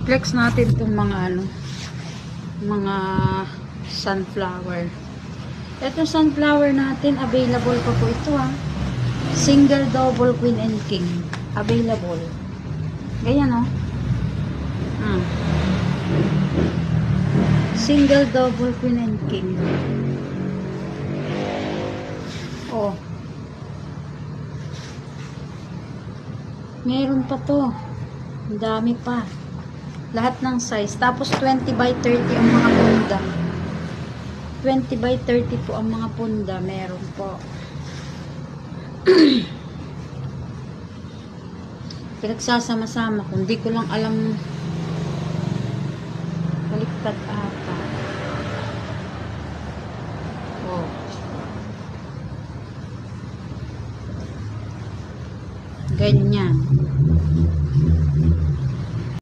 i-flex natin itong mga ano, mga sunflower. Ito sunflower natin, available pa po ito ha. Single, double, queen and king. Available. Ganyan o. Single, double, queen and king. Oh. Meron pa to. Ang dami pa. Lahat ng size. Tapos 20 by 30 ang mga punda. 20 by 30 po ang mga punda. Meron po. Pinagsasama-sama. Kung di ko lang alam, baliktad ata. Oh. Ganyan.